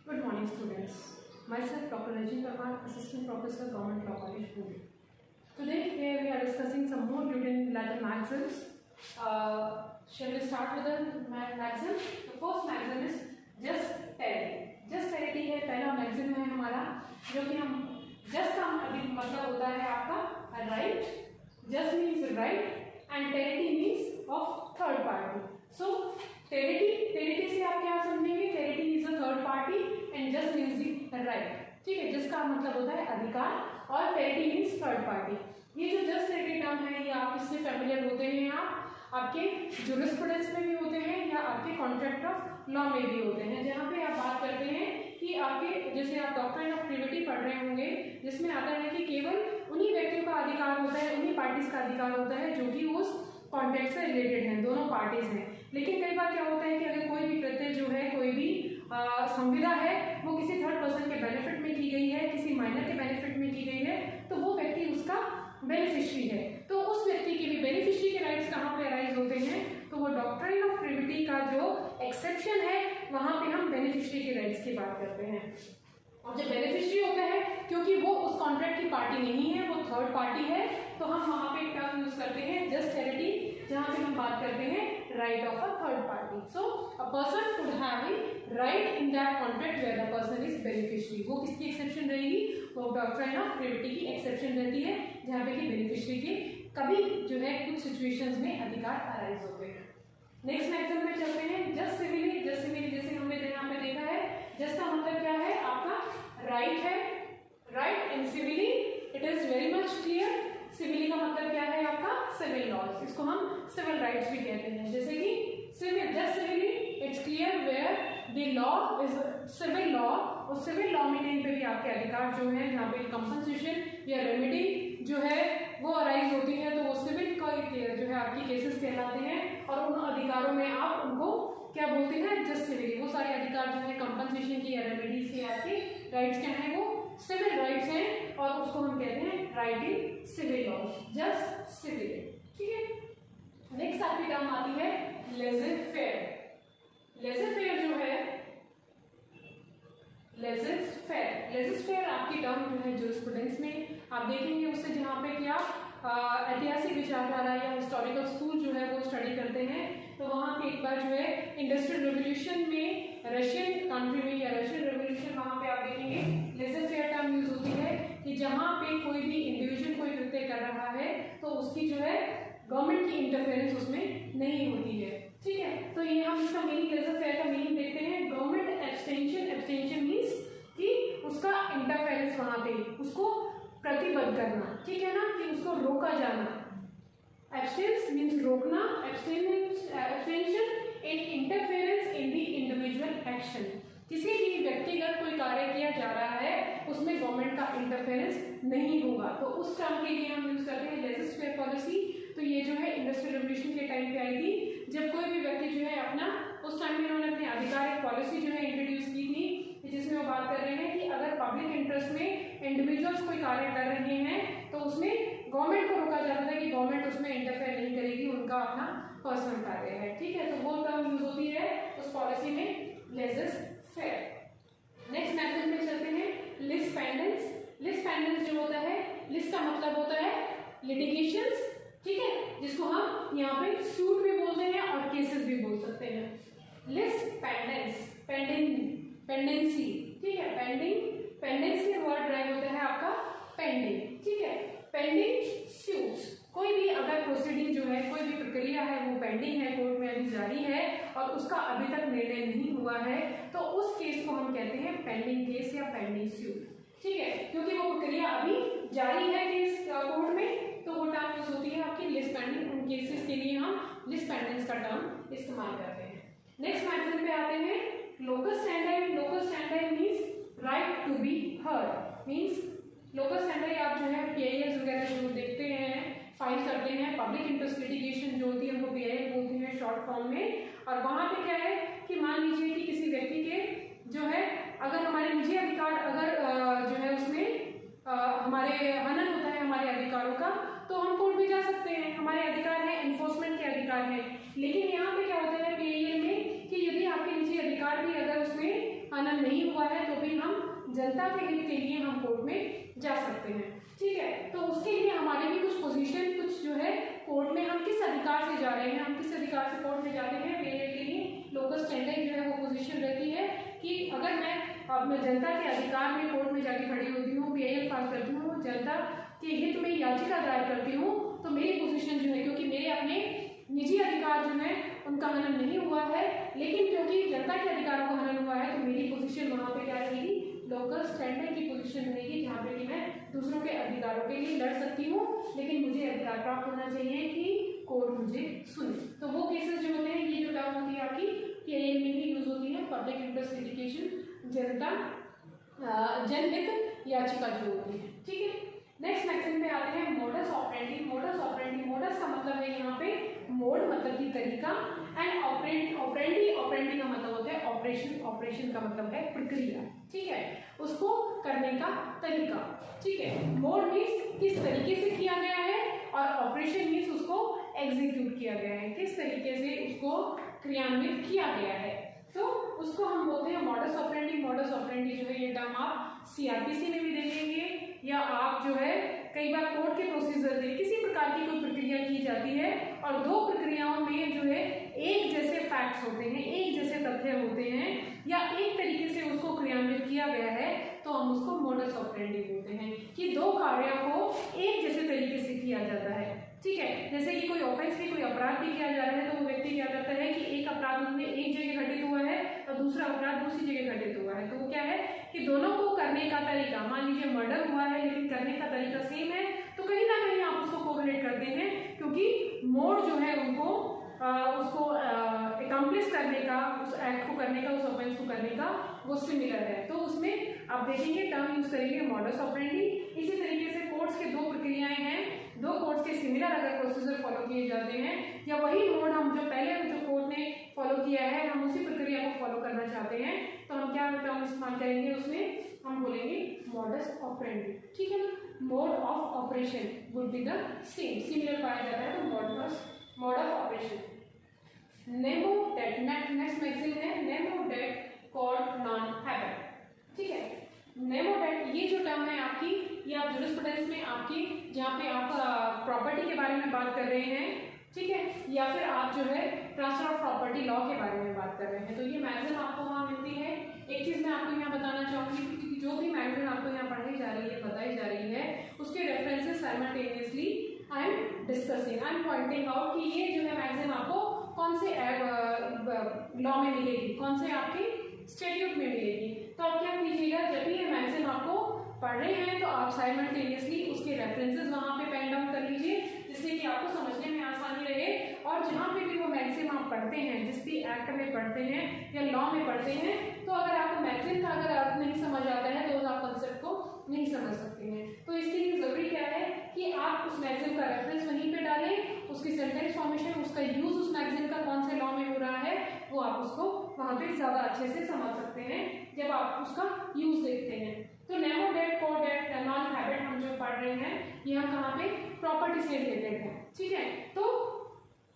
Good morning, students. Myself, Dr. Rajin Parmar, Assistant Professor, Government Law College, Pune. Today, here we are discussing some more Newton Latin maxims. Shall we start with the maxim? The first maxim is just terity. Just terity है पहला maxim है हमारा, जो कि हम just का मतलब होता है आपका right. Just means right and terity means of third party. So terity से आप क्या समझेंगे? Terity is a third party and just means the right. ठीक है, जिसका मतलब होता है अधिकार और terity means third party. ये जो just terity टर्म है ये आप इससे फेमिलियर होते हैं, आप आपके जूरिस्प्रूडेंस में भी होते हैं या आपके कॉन्ट्रैक्ट ऑफ लॉ में भी होते हैं, जहाँ पे आप बात करते हैं कि आपके जैसे आप डॉक्ट्रिन ऑफ प्रिविटी पढ़ रहे होंगे, जिसमें आता है कि केवल उन्हीं व्यक्तियों का अधिकार होता है, उन्हीं पार्टीज का अधिकार होता है जो कि उस कॉन्ट्रैक्ट से रिलेटेड हैं, दोनों पार्टीज हैं। लेकिन कई बार क्या होता है कि अगर कोई भी प्रत्यय जो है, कोई भी संविदा है, वो किसी थर्ड पर्सन के बेनिफिट में की गई है, किसी माइनर के बेनिफिट में की गई है, तो वो व्यक्ति उसका बेनिफिशियरी है। तो उस व्यक्ति के भी बेनिफिशियरी के राइट्स कहाँ पे अराइज होते हैं? तो वो डॉक्ट्रिन ऑफ प्रिविटी का जो एक्सेप्शन है, वहां पे हम बेनिफिशियरी के राइट्स की बात करते हैं। और जब बेनिफिशियरी होता है, क्योंकि वो उस कॉन्ट्रैक्ट की पार्टी नहीं है, वो थर्ड पार्टी है, तो हम वहां पे टर्म यूज करते हैं जस्ट टेरिटी, जहां पे हम बात करते हैं right of a third party. So a person could have a right in that contract where the person is beneficiary. वो किसकी एक्सेप्शन रहेगी? वो डॉक्ट्रिन ऑफ प्रिविटी की एक्सेप्शन रहती है, जहाँ पे कि बेनिफिशियरी के कभी जो है कुछ सिचुएशंस में अधिकार अराइज होते हैं। नेक्स्ट मैक्सिम में चलते हैं जस्ट सिविली। जस्ट सिविली जैसे हमने यहाँ पे देखा है, जस्ट का मतलब क्या है? आपका राइट है, right and civilly it is very much clear. Civilly का मतलब क्या है? आपका सिविल लॉज, इसको हम सिविल राइट्स भी कहते हैं। जैसे कि civil, just civilly it's clear where the law is civil law, और सिविल लॉ में कहीं पे भी आपके अधिकार जो है, जहाँ पे कंपनसेशन या रेमेडी जो है वो अराइज होती है, तो वो सिविल का जो है आपकी केसेस कहलाते हैं, और उन अधिकारों में आप उनको क्या बोलते हैं? जस्ट सिविली। वो सारे अधिकार जो है कंपनसेशन की या रेमेडीज के आपके राइट्स क्या है? वो सिविल राइट्स हैं, और उसको हम कहते हैं right in civil law, just civil. ठीक है, नेक्स्ट आपकी टर्म आती है लेज़र फेयर। लेज़र फेयर जो है, लेज़र फेयर आपकी टर्म जो है जूरिस्प्रूडेंस में आप देखेंगे, उससे जहाँ पे क्या ऐतिहासिक विचारधारा या हिस्टोरिकल स्कूल जो है वो स्टडी करते हैं, तो वहाँ पे एक बार जो है इंडस्ट्रियल रेवोल्यूशन में, रशियन कंट्री में या रशियन रेवोल्यूशन, वहाँ पे आप देखेंगे लेज़र फेयर टर्म यूज होती है कि जहाँ पे कोई भी इंडिविजुअल कोई कृत्य कर रहा है, तो उसकी जो है गवर्नमेंट की इंटरफेरेंस उसमें नहीं होती है। ठीक है, तो ये हम इसका मीनिंग, लेज़र फेयर का मीनिंग देखते हैं। गवर्नमेंट एब्सटेंशन मीन्स कि उसका इंटरफेरेंस वहां पे, उसको प्रतिबद्ध करना, ठीक है ना, कि उसको रोका जाना। एब्सटेंस मीन्स रोकना, abstention in interference in the individual action. किसी भी व्यक्तिगत कोई कार्य किया जा रहा है, उसमें गवर्नमेंट का इंटरफेरेंस नहीं होगा, तो उस टर्म के लिए हम यूज करते हैं लेज़र फेयर पॉलिसी। तो ये जो है इंडस्ट्रियल रेवोल्यूशन के टाइम पे आई थी, जब कोई भी व्यक्ति जो है अपना, उस टाइम में उन्होंने अपने अधिकार पॉलिसी जो है इंट्रोड्यूस की थी, जिसमें वो बात कर रहे हैं कि अगर पब्लिक इंटरेस्ट में इंडिविजुअल्स कोई कार्य कर रहे हैं, तो उसमें गवर्नमेंट को रोका जाता था कि गवर्नमेंट उसमें इंटरफेयर नहीं करेगी, उनका अपना पर्सनल कार्य है। ठीक है, तो वो टर्म यूज होती है उस पॉलिसी में, लेज़र फेयर। नेक्स्ट मैथड में चलते हैं लिस पेंडेंस। लिस पेंडेंस जो होता है, लिस का मतलब होता है लिटिगेशंस, ठीक है, जिसको हम यहाँ पे सूट भी बोलते हैं और केसेस भी बोल सकते हैं। लिस पेंडेंस, पेंडेंसी, ठीक है, पेंडेंसी वर्ड ड्राइव होता है आपका पेंडिंग। ठीक है, पेंडिंग सूट्स, कोई भी अगर प्रोसीडिंग जो है, कोई भी प्रक्रिया है वो पेंडिंग है, कोर्ट में अभी जारी है और उसका अभी तक निर्णय नहीं हुआ है, तो उस केस को हम कहते हैं पेंडिंग केस या पेंडिंग सूट। ठीक है, क्योंकि वो प्रक्रिया अभी जारी है केस कोर्ट में, तो वो टर्म यूज होती है आपकी लिस पेंडिंग। उन केसेस के लिए हम लिस पेंडेंस का टर्म इस्तेमाल करते हैं। नेक्स्ट मैथड पे आते हैं locus standard. Locus standard means right to be heard, means locus standard आप जो है पीआईएल वगैरह जो देखते हैं, फाइल करते हैं, पब्लिक इंटरेस्ट लिटिगेशन जो होती है उनको पीआईएल बोलते हैं शॉर्ट फॉर्म में। और वहां पे क्या है कि मान लीजिए कि किसी व्यक्ति के जो है, अगर हमारे निजी अधिकार अगर जो है उसमें हमारे हनन होता है हमारे अधिकारों का, तो हम कोर्ट भी जा सकते हैं, हमारे अधिकार है, एनफोर्समेंट के अधिकार है। लेकिन यहाँ पे क्या होता है पीआईएल में कि यदि आपके निजी अधिकार भी अगर उसमें हनन नहीं हुआ है तो भी हम जनता के हित के लिए हम कोर्ट में जा सकते हैं। ठीक है, तो उसके लिए हमारे भी कुछ पोजीशन, कुछ जो है कोर्ट में हम किस अधिकार से जा रहे हैं, हम किस अधिकार से कोर्ट में जाते हैं, मेरे के लिए लोकस स्टैंडिंग जो है वो पोजीशन रहती है कि अगर मैं अपने जनता के अधिकार में कोर्ट में जाके खड़ी होती हूँ, PIL पास करती हूँ, जनता के हित में याचिका दायर करती हूँ, तो मेरी पोजीशन जो है, क्योंकि मेरे अपने निजी अधिकार जो है उनका हनन नहीं हुआ है, लेकिन क्योंकि जनता के अधिकारों का हनन हुआ है, तो मेरी पोजीशन वहाँ पे क्या रहेगी, लोकल स्टैंडिंग की पोजीशन रहेगी, जहाँ पे कि मैं दूसरों के अधिकारों के लिए लड़ सकती हूँ, लेकिन मुझे अधिकार प्राप्त होना चाहिए कि कोर्ट मुझे सुने। तो वो केसेस जो होते हैं, ये जो टर्म होती है आपकी PIL में ही यूज होती है, पब्लिक इंटरेस्ट लिटिगेशन, जनता जनहित याचिका जो होती है। ठीक है, नेक्स्ट मैक्सिम पे आते हैं modus operandi. Modus operandi, modus का मतलब है यहाँ पे मोड मतलब कि तरीका, एंड ऑपरेंडी, ऑपरेंडी का मतलब होता है ऑपरेशन, ऑपरेशन का मतलब है प्रक्रिया। ठीक है, उसको करने का तरीका। ठीक है, मोड मीन्स किस तरीके से किया गया है, और ऑपरेशन मीन्स उसको एग्जीक्यूट किया गया है, किस तरीके से उसको क्रियान्वित किया गया है, तो उसको हम बोलते हैं मॉडस ऑपरेंडी। मॉडस ऑपरेंडी जो है ये टर्म आप CRPC में भी देखेंगे, या आप जो है कई बार कोर्ट के प्रोसीजर में किसी प्रकार की कोई प्रक्रिया की जाती है और दो प्रक्रियाओं में जो है एक जैसे फैक्ट्स होते हैं, एक जैसे तथ्य होते हैं, या एक तरीके से उसको क्रियान्वित किया गया है, तो हम उसको मोडस ऑपरेंडी बोलते हैं कि दो कार्यों को एक जैसे तरीके से किया जाता है। ठीक है, जैसे कि कोई ऑफेंस भी, कोई अपराध भी किया जा रहा है, तो वो व्यक्ति क्या करता है कि एक अपराध उसमें एक जगह घटित हुआ है और दूसरा अपराध दूसरी जगह घटित हुआ है, तो वो क्या है कि दोनों को करने का तरीका, मान लीजिए मर्डर हुआ है लेकिन करने का तरीका सेम है, तो कहीं ना कहीं आप उसको कोरिलेट करते हैं, क्योंकि मोड जो है उनको उसको अकम्प्लिश करने का, उस एक्ट को करने का, उस ऑफेंस को करने का वो सिमिलर है, तो उसमें आप देखेंगे टर्म यूज करेंगे मॉडस ऑपरेंडी। इसी तरीके से कोर्ट्स के दो प्रक्रियाएं हैं, दो कोर्ट्स के सिमिलर अगर प्रोसीजर फॉलो किए जाते हैं, या वही मोड हम जो पहले जो कोर्ट ने फॉलो किया है हम उसी प्रक्रिया को फॉलो करना चाहते हैं, तो हम क्या टर्म इस्तेमाल करेंगे, उसमें हम बोलेंगे मॉडस ऑपरेंडी। ठीक है ना, mode of operation would be the same, similar पाया जाता है, तो mode of operation. Nemo dat, next maxim है nemo dat quod non habet. ठीक है, नेमो डेट ये जो टर्म है आपकी, ये आप जूरिस्प्रूडेंस में आपकी, जहाँ पे आप प्रॉपर्टी के बारे में बात कर रहे हैं, ठीक है, या फिर आप जो है ट्रांसफर ऑफ प्रॉपर्टी लॉ के बारे में बात कर रहे हैं, तो ये मैगजीन आपको वहाँ मिलती है। एक चीज मैं आपको यहाँ बताना चाहूंगी, क्योंकि जो भी मैगजीन आपको यहाँ पढ़ाई जा रही है, बताई जा रही है, उसके references simultaneously I am discussing, I am pointing out कि ये जो है मैगजीन आपको कौन से लॉ में मिलेगी, कौन से आपके स्टैट्यूट में मिलेगी। तो आप क्या कीजिएगा, जब भी ये मैगजीन आपको पढ़ रहे हैं तो आप साइमल्टेनियसली उसके रेफरेंसेस वहाँ पे पेन डाउन कर लीजिए, जिससे कि आपको समझने में आसानी रहे, और जहाँ पे भी वो मैगजीन आप पढ़ते हैं, जिस भी एक्ट में पढ़ते हैं या लॉ में पढ़ते हैं, तो अगर आपको मैगजीन का अगर अर्थ नहीं समझ आता है तो आप कंसेप्ट को नहीं समझ सकते हैं। तो इसके लिए जरूरी क्या है कि आप उस मैगजीन का रेफरेंस वहीं पे डालें, उसकी सेंटेंस फॉर्मेशन, उसका यूज उस मैगजीन का कौन से लॉ में हो रहा है, वो आप उसको वहाँ पे ज्यादा अच्छे से समझ सकते हैं जब आप उसका यूज देखते हैं। तो नेमो डेट, कोड डेट, नॉन हैबिट हम जो पढ़ रहे हैं, ये हम कहाँ पे प्रॉपर्टी से रिलेटेड है। ठीक है, तो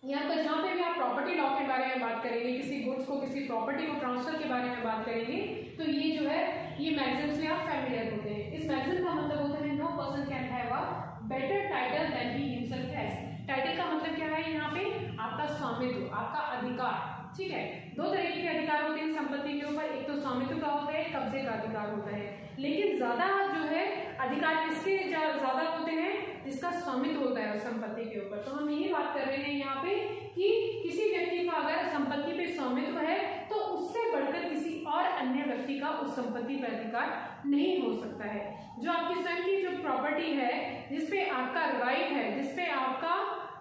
यहाँ पर जहाँ पे भी आप प्रॉपर्टी लॉ के बारे में बात करेंगे, किसी गुड्स को, किसी प्रॉपर्टी को ट्रांसफर के बारे में बात करेंगे, तो ये जो है ये मैगजीन से आप फैमिलियर होते हैं। इस मैगजीन का मतलब होता है no person can have a better title than he himself has. Title का मतलब क्या है, यहाँ पे आपका स्वामित्व, आपका अधिकार। ठीक है, दो तरीके के अधिकार होते हैं संपत्ति के ऊपर, एक तो स्वामित्व का होता है, कब्जे का अधिकार होता है, लेकिन ज्यादा जो है अधिकार किसके ज्यादा होते हैं, जिसका स्वामित्व होता है संपत्ति के ऊपर। तो हम यही बात कर रहे हैं यहाँ पे कि किसी व्यक्ति का अगर संपत्ति पे स्वामित्व है तो उससे बढ़कर किसी और अन्य व्यक्ति का उस संपत्ति पर अधिकार नहीं हो सकता है। जो आपकी स्वयं की जो प्रॉपर्टी है, जिसपे आपका राइट है, जिसपे आपका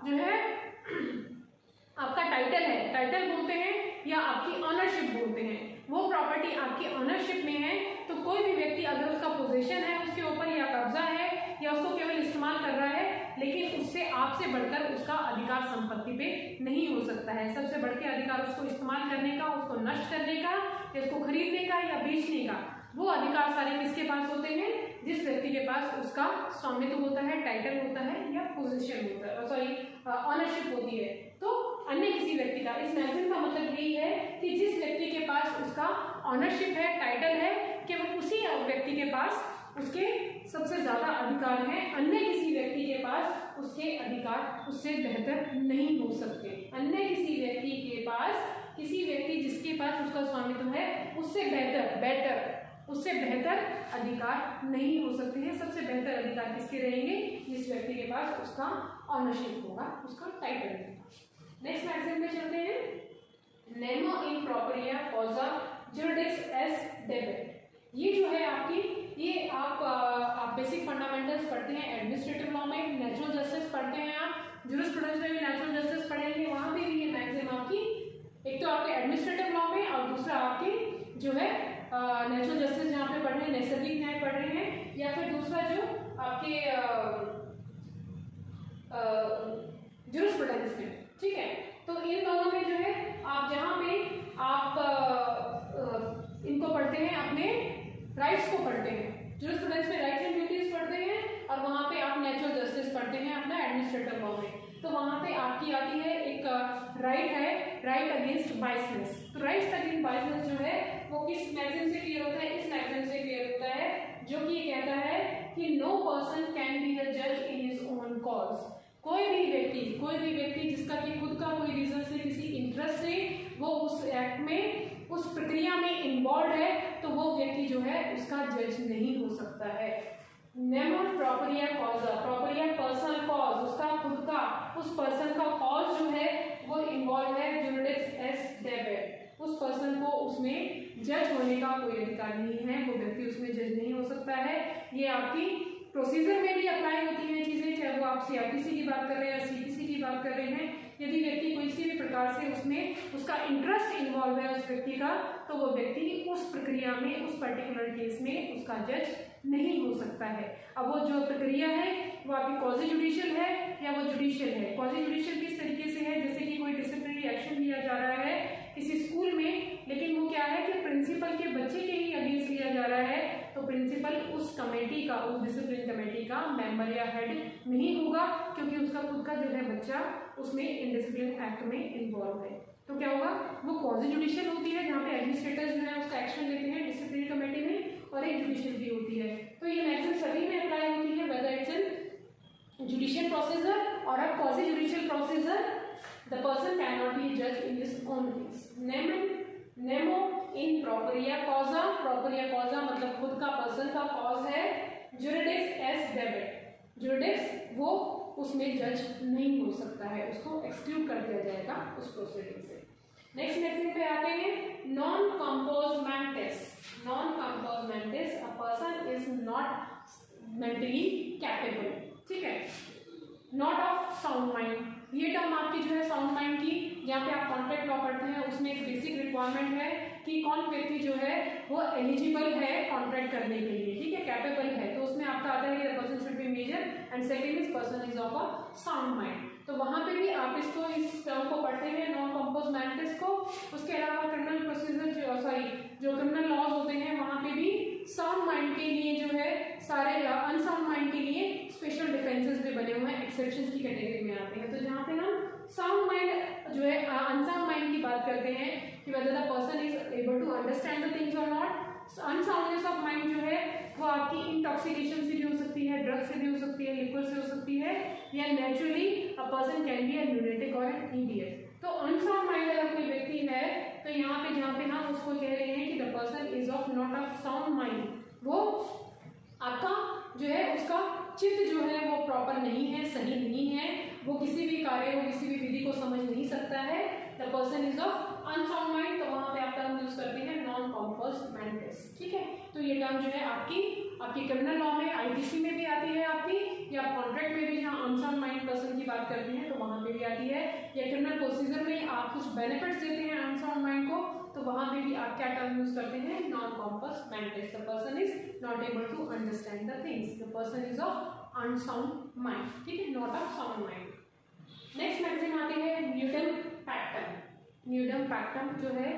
जो है आपका टाइटल है, टाइटल बोलते हैं या आपकी ऑनरशिप बोलते हैं, वो प्रॉपर्टी आपकी ऑनरशिप में है, तो कोई भी व्यक्ति अगर उसका पोजीशन है उसके ऊपर या कब्जा है या उसको केवल इस्तेमाल कर रहा है, लेकिन उससे आपसे बढ़कर उसका अधिकार संपत्ति पे नहीं हो सकता है। सबसे बढ़ के अधिकार उसको इस्तेमाल करने का, उसको नष्ट करने का, या उसको खरीदने का या बेचने का, वो अधिकार सारे किसके पास होते हैं, जिस व्यक्ति के पास उसका स्वामित्व होता है, टाइटल होता है या पोजीशन होता है, सॉरी ऑनरशिप होती है। तो अन्य किसी व्यक्ति का, इस मैक्सिम का मतलब यही है कि जिस व्यक्ति के पास उसका ऑनरशिप है, टाइटल है, केवल उसी व्यक्ति के पास उसके सबसे ज्यादा अधिकार हैं, अन्य किसी व्यक्ति के पास उसके अधिकार उससे बेहतर नहीं हो सकते। अन्य किसी व्यक्ति के पास, किसी व्यक्ति जिसके पास उसका स्वामित्व है, उससे उससे बेहतर अधिकार नहीं हो सकते हैं। सबसे बेहतर अधिकार किसके रहेंगे? जिस व्यक्ति के पास उसका ऑनरशिप होगा, उसका टाइटल रहेगा। नेक्स्ट मैक्सिम में चलते हैं। नेमो इन प्रोपरिया कॉजा जुरिडिक्स एस डेबिट। ये जो है आपकी, ये आप बेसिक फंडामेंटल्स पढ़ते हैं एडमिनिस्ट्रेटिव लॉ में, नेचुरल जस्टिस पढ़ते हैं आप, जूरिस्प्रूडेंस में भी नेचुरल जस्टिस पढ़ेंगे, वहां पे भी ये मैक्सिम आपकी, एक तो आपके एडमिनिस्ट्रेटिव लॉ में और दूसरा आपकी जो है नेचुरल जस्टिस जहाँ पे पढ़ रहे हैं, नैसर्गिक न्याय पढ़ रहे हैं, या फिर दूसरा जो आपके जूरिस्प्रूडेंस में, ठीक है। तो इन दोनों में जो है आप जहाँ पे आप इनको पढ़ते हैं, अपने राइट्स को पढ़ते हैं, जूरिस्प्रूडेंस में राइट्स एंड ड्यूटीज पढ़ते हैं, और वहाँ पे आप नेचुरल जस्टिस पढ़ते हैं अपना एडमिनिस्ट्रेटिव लॉ में। तो वहाँ पे आपकी आती है एक राइट है, राइट अगेंस्ट बायसनेस। तो राइट अगेंस्ट बायसनेस जो है वो किस मैक्सिम से क्लियर होता है? इस मैक्सिम से क्लियर होता है जो कि ये कहता है कि no person can be a जज इन हिज ओन कॉज। कोई भी व्यक्ति जिसका कि खुद का कोई रीजन से, किसी इंटरेस्ट से वो उस एक्ट में, उस प्रक्रिया में इन्वॉल्व है, तो वो व्यक्ति जो है उसका जज नहीं हो सकता है। नेमो प्रोपरिया कॉजा, प्रोपरिया पर्सनल कॉज, उसका खुद का, उस पर्सन का कॉज जो है वो इन्वॉल्व है, जुरिडिक्स एस डेबिट। उस पर्सन को उसमें जज होने का कोई अधिकार नहीं है, वो व्यक्ति उसमें जज नहीं हो सकता है। ये आपकी प्रोसीजर में भी अप्लाई होती है चीजें, चाहे वो आप सीआरपीसी की बात कर रहे हैं या सीपीसी की बात कर रहे हैं। यदि व्यक्ति किसी भी प्रकार से उसमें उसका इंटरेस्ट इन्वॉल्व है उस व्यक्ति का, तो वो व्यक्ति उस प्रक्रिया में, उस पर्टिकुलर केस में उसका जज नहीं हो सकता है। अब वो जो प्रक्रिया है वो आपकी क्वाजी जुडिशियल है या वो जुडिशियल है। क्वाजी जुडिशियल किस तरीके से है? जैसे कि कोई डिसिप्लिनरी एक्शन लिया जा रहा है किसी स्कूल में, लेकिन वो क्या है कि प्रिंसिपल के बच्चे के ही अगेंस्ट लिया जा रहा है, तो प्रिंसिपल उस कमेटी का, उस डिसिप्लिन कमेटी का मेंबर या हेड नहीं होगा, क्योंकि उसका खुद का जो है बच्चा उसमें इनडिसिप्लिन एक्ट में इन्वॉल्व है। तो क्या होगा? वो क्वाजी जुडिशियल होती है जहाँ पे एडमिनिस्ट्रेटर्स जो है उसका एक्शन लेते हैं डिसिप्लिनरी कमेटी में, और एक जुडिशियल भी होती है। तो ये मैक्सिम सभी में अप्लाई होती है, whether it's in judicial procedure और a quasi judicial procedure, the person cannot be judged in his own case. Nemo in properia causa, properia causa मतलब खुद का, पर्सन का कॉज है, जुरिडिक्स एस डेबिट, जुरिडिक्स वो उसमें जज नहीं हो सकता है, उसको एक्सक्लूड कर दिया जाएगा उस प्रोसीडिंग से। नेक्स्ट मैक्सिम पे आते हैं, non compos mantis. Non compos mantis, a person is not mentally capable, ठीक है, नॉट ऑफ साउंड माइंड। ये टर्म आपकी जो है साउंड माइंड की, जहाँ पे आप कॉन्ट्रैक्ट लॉ पढ़ते हैं, उसमें एक बेसिक रिक्वायरमेंट है कि कौन व्यक्ति जो है वो एलिजिबल है कॉन्ट्रैक्ट करने के लिए, ठीक है, कैपेबल है। तो उसमें आपका आता है कि person should be major and second is person is of a sound mind. तो वहाँ पे भी आप इसको, इस टर्म को पढ़ते हैं, नॉन कंपोज मेंटिस को। उसके अलावा क्रिमिनल प्रोसीजर जो क्रिमिनल लॉज होते हैं, वहाँ पे भी साउंड माइंड के लिए जो है सारे, अनसाउंड माइंड के लिए स्पेशल डिफेंसेस भी बने हुए हैं, एक्सेप्शंस की कैटेगरी में आते हैं। तो जहाँ पे हम साउंड माइंड जो है, अनसाउंड माइंड की बात करते हैं कि whether the person is able to understand the things और नॉट। अनसाउंडनेस ऑफ माइंड जो है वो आपकी इंटॉक्सिकेशन से भी हो सकती है, ड्रग से भी हो सकती है, लिक्विड से हो सकती है, या naturally a person can be अ न्यूरेटिक और एन इडियट। तो अनसाउंड माइंड अगर कोई व्यक्ति है, तो यहाँ पे जहाँ पे हम उसको कह रहे हैं कि the person is of not of sound mind, वो आपका जो है उसका चित्त जो है वो प्रॉपर नहीं है, सही नहीं है, वो किसी भी कार्य को, किसी भी विधि को समझ नहीं सकता है, the person is of unsound mind. तो वहाँ पे आप टर्म यूज करते हैं नॉन कंपोज मेंटिस, ठीक है। तो ये टर्म जो है आपकी क्रिमिनल लॉ में, आईपीसी में भी आती है आपकी, या कॉन्ट्रैक्ट में भी जहाँ अनसाउंड माइंड पर्सन की बात करते हैं तो वहाँ पे भी आती है, या क्रिमिनल प्रोसीजर में आप कुछ बेनिफिट्स देते हैं अनसाउंड माइंड को, तो वहाँ पे भी आप क्या टर्म यूज करते हैं? Non compos mentis. The person is not able to understand the things, the person is of unsound mind, ठीक है, not of sound mind. Next maxim आती है न्यूटन पैक्टम। न्यूटन पैक्टम जो है,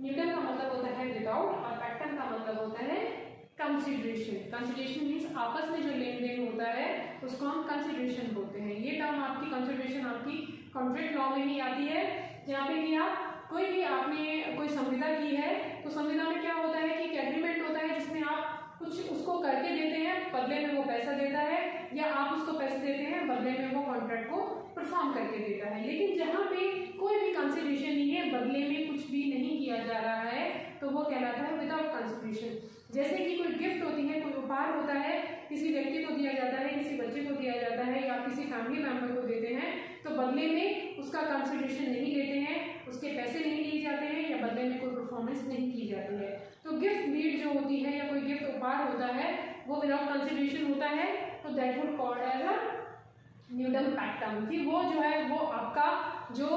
न्यूटन का मतलब होता है विदाउट और पैक्टम का मतलब होता है कंसिडरेशन। कंसिडरेशन मीन्स आपस में जो लेन देन होता है उसको हम कंसिडरेशन बोलते हैं। ये टर्म आपकी कंसिडरेशन आपकी कॉन्ट्रैक्ट लॉ में ही आती है, जहाँ पे कि आप कोई भी आपने कोई संविदा की है तो संविदा में क्या होता है कि एक एग्रीमेंट होता है जिसमें आप कुछ उसको करके देते हैं, बदले में वो पैसा देता है, या आप उसको पैसे देते हैं, बदले में वो कॉन्ट्रैक्ट को परफॉर्म करके देता है। लेकिन जहाँ पे कोई भी कंसिडरेशन नहीं है, बदले में कुछ भी नहीं किया जा रहा है, तो वो कहलाता है विदाउट कंसिडरेशन। जैसे कि कोई गिफ्ट होती है, कोई उपहार होता है, किसी व्यक्ति को दिया जाता है, किसी बच्चे को दिया जाता है, या किसी फैमिली मेंबर को देते हैं, तो बदले में उसका कंसिडरेशन नहीं लेते हैं, उसके पैसे नहीं लिए जाते हैं, या बदले में कोई परफॉर्मेंस नहीं की जाती है। तो गिफ्ट डीड जो होती है, या कोई गिफ्ट उपहार होता है, वो विदाउट कंसिडरेशन होता है, तो that would called as a nudum pactum, कि वो जो है वो आपका जो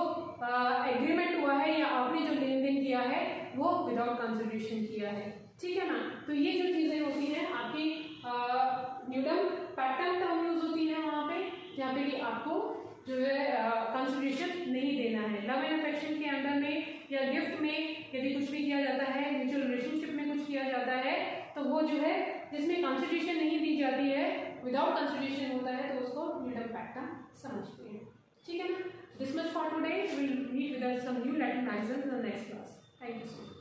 एग्रीमेंट हुआ है या आपने जो लेन देन किया है वो विदाउट कंसिडरेशन किया है। ठीक है ना। तो ये जो चीज़ें होती हैं आपकी न्यूडम पैक्टम टर्म यूज होती है वहाँ पे, जहाँ पे कि आपको जो है कंसिडरेशन नहीं देना है। लव एंड अफेक्शन के अंदर में या गिफ्ट में यदि कुछ भी किया जाता है, म्यूचुअल रिलेशनशिप में कुछ किया जाता है, तो वो जो है जिसमें कंसिडरेशन नहीं दी जाती है, विदाउट कंसिडरेशन होता है, तो उसको न्यूडम पैक्टम समझते हैं। ठीक है ना। This much for today, we will meet with some new Latin magazines in the next class. Thank you so much.